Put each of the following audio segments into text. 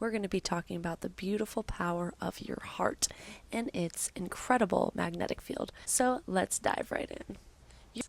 we're going to be talking about the beautiful power of your heart and its incredible magnetic field. So let's dive right in.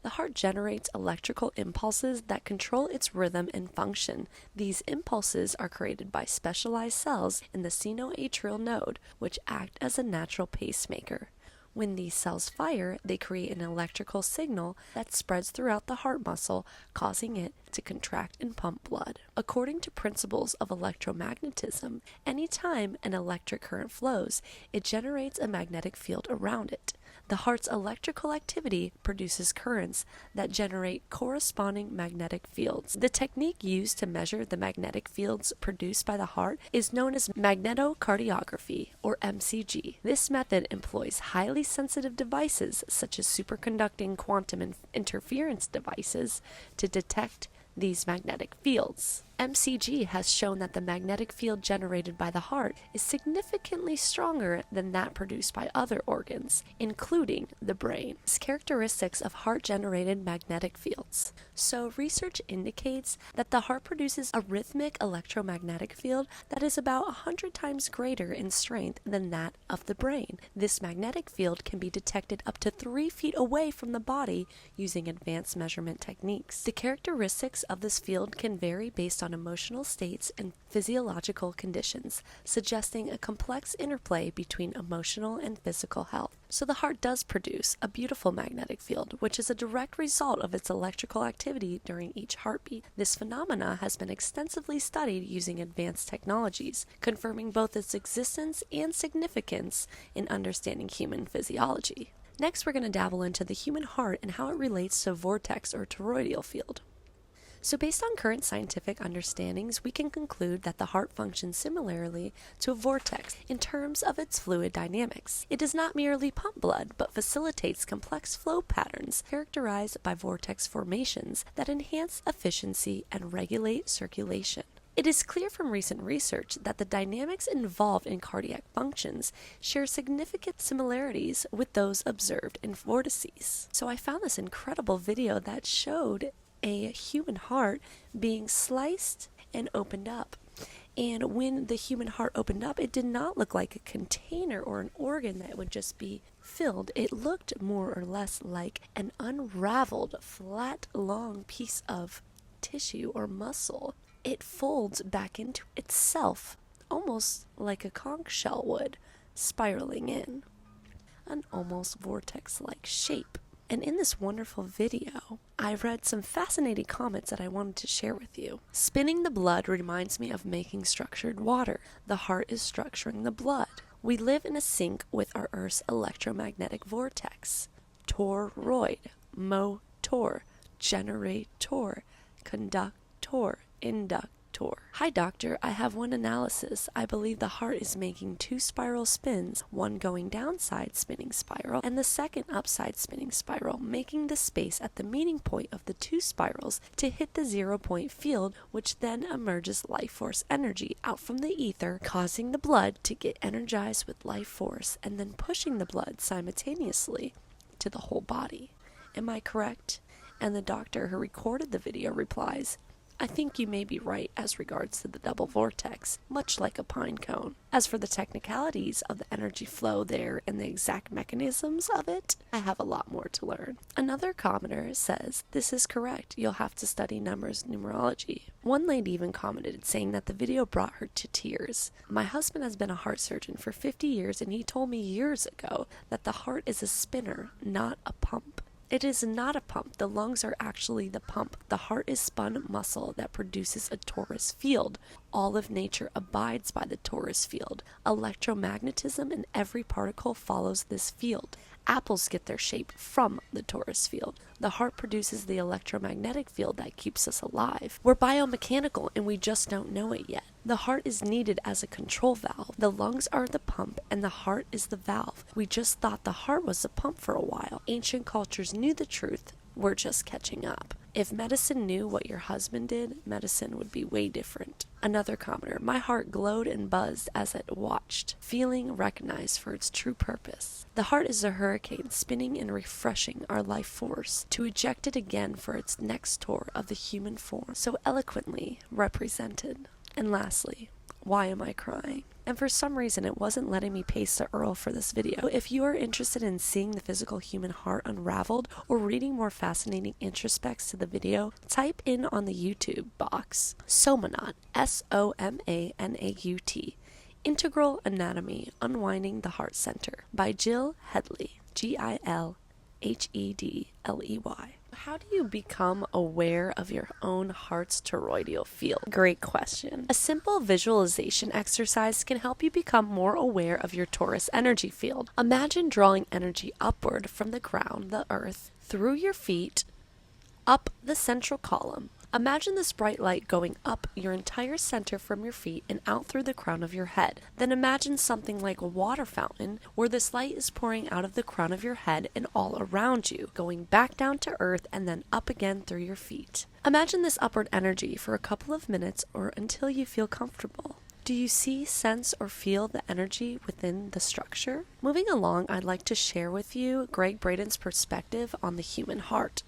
The heart generates electrical impulses that control its rhythm and function. These impulses are created by specialized cells in the sinoatrial node, which act as a natural pacemaker. When these cells fire, they create an electrical signal that spreads throughout the heart muscle, causing it to contract and pump blood. According to principles of electromagnetism, anytime an electric current flows, it generates a magnetic field around it. The heart's electrical activity produces currents that generate corresponding magnetic fields. The technique used to measure the magnetic fields produced by the heart is known as magnetocardiography, or MCG. This method employs highly sensitive devices, such as superconducting quantum interference devices, to detect these magnetic fields. MCG has shown that the magnetic field generated by the heart is significantly stronger than that produced by other organs, including the brain. It's characteristics of heart-generated magnetic fields. So research indicates that the heart produces a rhythmic electromagnetic field that is about 100 times greater in strength than that of the brain. This magnetic field can be detected up to 3 feet away from the body using advanced measurement techniques. The characteristics of this field can vary based on emotional states and physiological conditions, suggesting a complex interplay between emotional and physical health. So the heart does produce a beautiful magnetic field, which is a direct result of its electrical activity during each heartbeat. This phenomena has been extensively studied using advanced technologies, confirming both its existence and significance in understanding human physiology. Next, we're going to dabble into the human heart and how it relates to vortex or toroidal field. So based on current scientific understandings, we can conclude that the heart functions similarly to a vortex in terms of its fluid dynamics. It does not merely pump blood, but facilitates complex flow patterns characterized by vortex formations that enhance efficiency and regulate circulation. It is clear from recent research that the dynamics involved in cardiac functions share significant similarities with those observed in vortices. So I found this incredible video that showed a human heart being sliced and opened up. And when the human heart opened up, it did not look like a container or an organ that would just be filled. It looked more or less like an unraveled, flat, long piece of tissue or muscle. It folds back into itself, almost like a conch shell would, spiraling in. An almost vortex-like shape. And in this wonderful video, I read some fascinating comments that I wanted to share with you. Spinning the blood reminds me of making structured water. The heart is structuring the blood. We live in a sync with our Earth's electromagnetic vortex. Toroid, motor, generator, conductor, inductor. Hi doctor, I have one analysis. I believe the heart is making 2 spiral spins, one going downside spinning spiral and the second upside spinning spiral, making the space at the meeting point of the 2 spirals to hit the 0-point field, which then emerges life force energy out from the ether, causing the blood to get energized with life force and then pushing the blood simultaneously to the whole body. Am I correct? And the doctor who recorded the video replies, I think you may be right as regards to the double vortex, much like a pine cone. As for the technicalities of the energy flow there and the exact mechanisms of it, I have a lot more to learn. Another commenter says, this is correct, you'll have to study numerology. One lady even commented saying that the video brought her to tears. My husband has been a heart surgeon for 50 years and he told me years ago that the heart is a spinner, not a pump. It is not a pump. The lungs are actually the pump. The heart is spun muscle that produces a torus field. All of nature abides by the torus field. Electromagnetism in every particle follows this field. Apples get their shape from the torus field. The heart produces the electromagnetic field that keeps us alive. We're biomechanical and we just don't know it yet. The heart is needed as a control valve. The lungs are the pump and the heart is the valve. We just thought the heart was the pump for a while. Ancient cultures knew the truth. We're just catching up. If medicine knew what your husband did, medicine would be way different. Another commenter, my heart glowed and buzzed as it watched, feeling recognized for its true purpose. The heart is a hurricane spinning and refreshing our life force to eject it again for its next tour of the human form, so eloquently represented. And lastly, Why am I crying? And for some reason it wasn't letting me paste the URL for this video. If you are interested in seeing the physical human heart unraveled or reading more fascinating introspects to the video, type in on the YouTube box Somanaut, Somanaut, Integral Anatomy, Unwinding the Heart Center by Jill Hedley, Gilhedley. How do you become aware of your own heart's toroidal field? Great question. A simple visualization exercise can help you become more aware of your torus energy field. Imagine drawing energy upward from the ground, the earth, through your feet, up the central column. Imagine this bright light going up your entire center from your feet and out through the crown of your head. Then imagine something like a water fountain where this light is pouring out of the crown of your head and all around you, going back down to earth and then up again through your feet. Imagine this upward energy for a couple of minutes or until you feel comfortable. Do you see, sense, or feel the energy within the structure? Moving along, I'd like to share with you Gregg Braden's perspective on the human heart.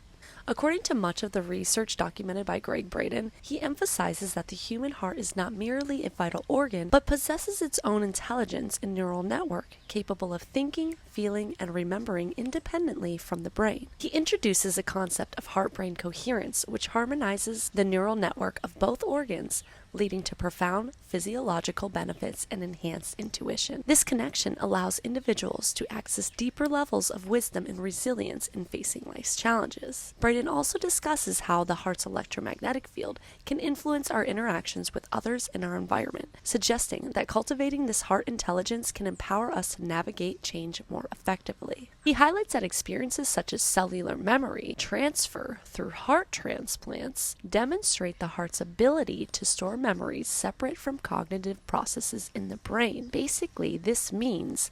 According to much of the research documented by Gregg Braden, he emphasizes that the human heart is not merely a vital organ, but possesses its own intelligence and neural network, capable of thinking, feeling, and remembering independently from the brain. He introduces a concept of heart-brain coherence, which harmonizes the neural network of both organs, leading to profound physiological benefits and enhanced intuition. This connection allows individuals to access deeper levels of wisdom and resilience in facing life's challenges. Braden also discusses how the heart's electromagnetic field can influence our interactions with others and our environment, suggesting that cultivating this heart intelligence can empower us to navigate change more effectively. He highlights that experiences such as cellular memory transfer through heart transplants demonstrate the heart's ability to store memories separate from cognitive processes in the brain. Basically, this means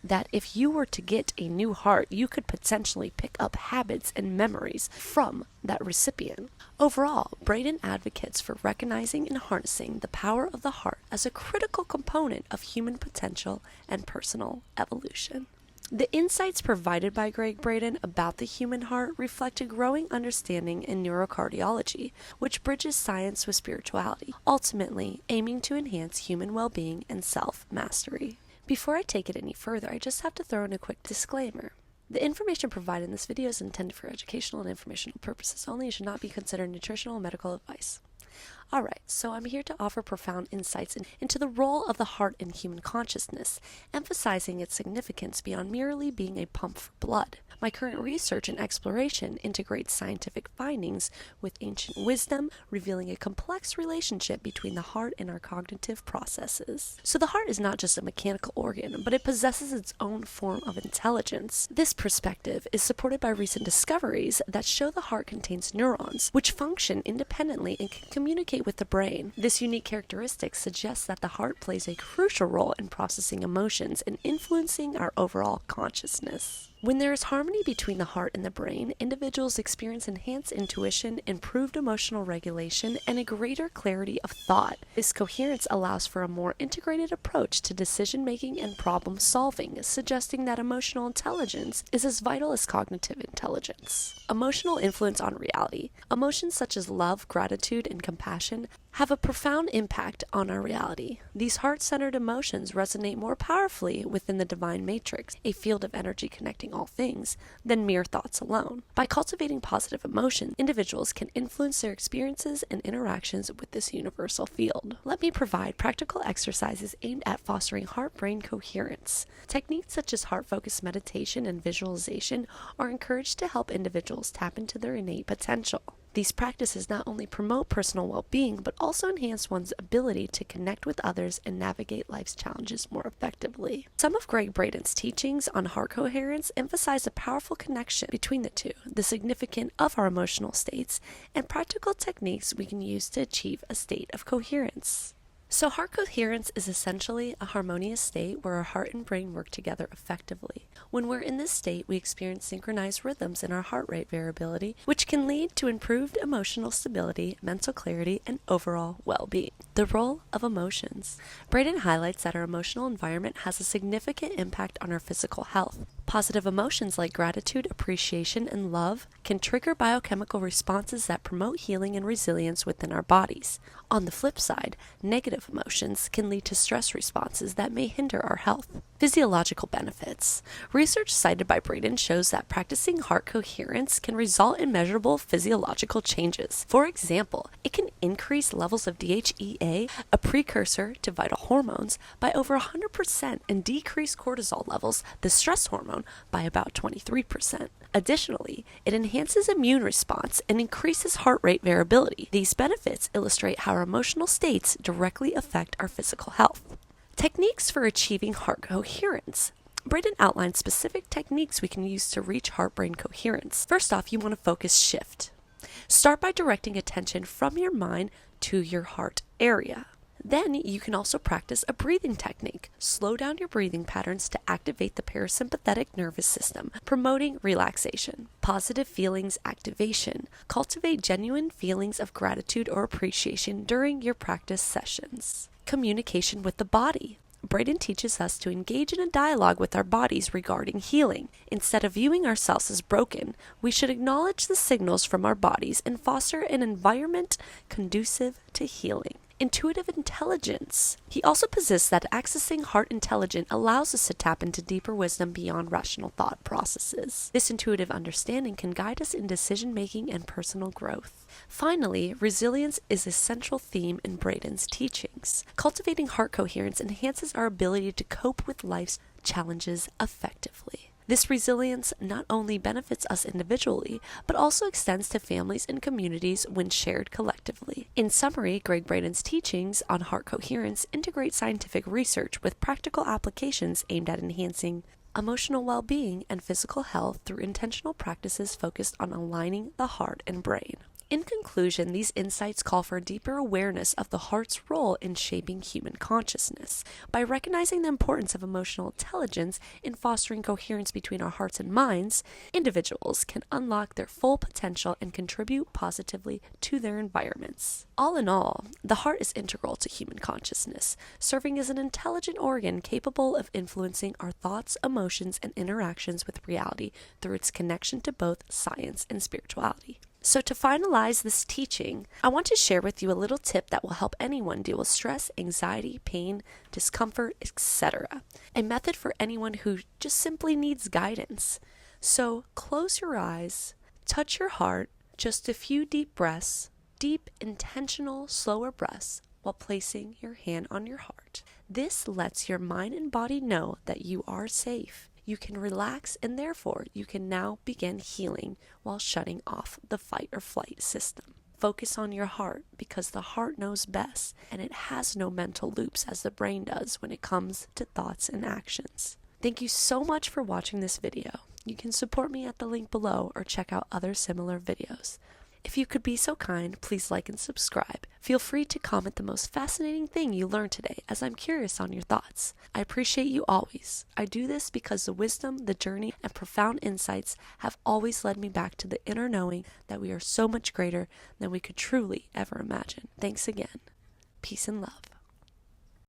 that if you were to get a new heart, you could potentially pick up habits and memories from that recipient. Overall, Braden advocates for recognizing and harnessing the power of the heart as a critical component of human potential and personal evolution. The insights provided by Gregg Braden about the human heart reflect a growing understanding in neurocardiology, which bridges science with spirituality, ultimately aiming to enhance human well-being and self-mastery. Before I take it any further, I just have to throw in a quick disclaimer. The information provided in this video is intended for educational and informational purposes only and should not be considered nutritional or medical advice. Alright, so I'm here to offer profound insights into the role of the heart in human consciousness, emphasizing its significance beyond merely being a pump for blood. My current research and exploration integrates scientific findings with ancient wisdom, revealing a complex relationship between the heart and our cognitive processes. So the heart is not just a mechanical organ, but it possesses its own form of intelligence. This perspective is supported by recent discoveries that show the heart contains neurons, which function independently and can communicate with the brain. This unique characteristic suggests that the heart plays a crucial role in processing emotions and influencing our overall consciousness. When there is harmony between the heart and the brain, individuals experience enhanced intuition, improved emotional regulation, and a greater clarity of thought. This coherence allows for a more integrated approach to decision-making and problem-solving, suggesting that emotional intelligence is as vital as cognitive intelligence. Emotional influence on reality. Emotions such as love, gratitude, and compassion have a profound impact on our reality. These heart-centered emotions resonate more powerfully within the divine matrix, a field of energy connecting all things, than mere thoughts alone. By cultivating positive emotions, individuals can influence their experiences and interactions with this universal field. Let me provide practical exercises aimed at fostering heart-brain coherence. Techniques such as heart-focused meditation and visualization are encouraged to help individuals tap into their innate potential. These practices not only promote personal well-being, but also enhance one's ability to connect with others and navigate life's challenges more effectively. Some of Gregg Braden's teachings on heart coherence emphasize a powerful connection between the two, the significance of our emotional states, and practical techniques we can use to achieve a state of coherence. So heart coherence is essentially a harmonious state where our heart and brain work together effectively. When we're in this state, we experience synchronized rhythms in our heart rate variability, which can lead to improved emotional stability, mental clarity, and overall well-being. The role of emotions. Braden highlights that our emotional environment has a significant impact on our physical health. Positive emotions like gratitude, appreciation, and love can trigger biochemical responses that promote healing and resilience within our bodies. On the flip side, negative emotions can lead to stress responses that may hinder our health. Physiological benefits. Research cited by Braden shows that practicing heart coherence can result in measurable physiological changes. For example, it can increase levels of DHEA, a precursor to vital hormones, by over 100% and decrease cortisol levels, the stress hormone, by about 23%. Additionally, it enhances immune response and increases heart rate variability. These benefits illustrate how our emotional states directly affect our physical health. Techniques for achieving heart coherence. Braden outlines specific techniques we can use to reach heart-brain coherence. First off, you want to focus shift. Start by directing attention from your mind to your heart area. Then you can also practice a breathing technique. Slow down your breathing patterns to activate the parasympathetic nervous system, promoting relaxation. Positive feelings activation. Cultivate genuine feelings of gratitude or appreciation during your practice sessions. Communication with the body. Braden teaches us to engage in a dialogue with our bodies regarding healing. Instead of viewing ourselves as broken, we should acknowledge the signals from our bodies and foster an environment conducive to healing. Intuitive intelligence. He also posits that accessing heart intelligence allows us to tap into deeper wisdom beyond rational thought processes. This intuitive understanding can guide us in decision-making and personal growth. Finally, resilience is a central theme in Braden's teachings. Cultivating heart coherence enhances our ability to cope with life's challenges effectively. This resilience not only benefits us individually, but also extends to families and communities when shared collectively. In summary, Gregg Braden's teachings on heart coherence integrate scientific research with practical applications aimed at enhancing emotional well-being and physical health through intentional practices focused on aligning the heart and brain. In conclusion, these insights call for a deeper awareness of the heart's role in shaping human consciousness. By recognizing the importance of emotional intelligence in fostering coherence between our hearts and minds, individuals can unlock their full potential and contribute positively to their environments. All in all, the heart is integral to human consciousness, serving as an intelligent organ capable of influencing our thoughts, emotions, and interactions with reality through its connection to both science and spirituality. So to finalize this teaching, I want to share with you a little tip that will help anyone deal with stress, anxiety, pain, discomfort, etc. A method for anyone who just simply needs guidance. So close your eyes, touch your heart, just a few deep breaths, deep, intentional, slower breaths while placing your hand on your heart. This lets your mind and body know that you are safe. You can relax, and therefore you can now begin healing while shutting off the fight or flight system. Focus on your heart because the heart knows best, and it has no mental loops as the brain does when it comes to thoughts and actions. Thank you so much for watching this video. You can support me at the link below or check out other similar videos. If you could be so kind, please like and subscribe. Feel free to comment the most fascinating thing you learned today, as I'm curious on your thoughts. I appreciate you always. I do this because the wisdom, the journey, and profound insights have always led me back to the inner knowing that we are so much greater than we could truly ever imagine. Thanks again. Peace and love.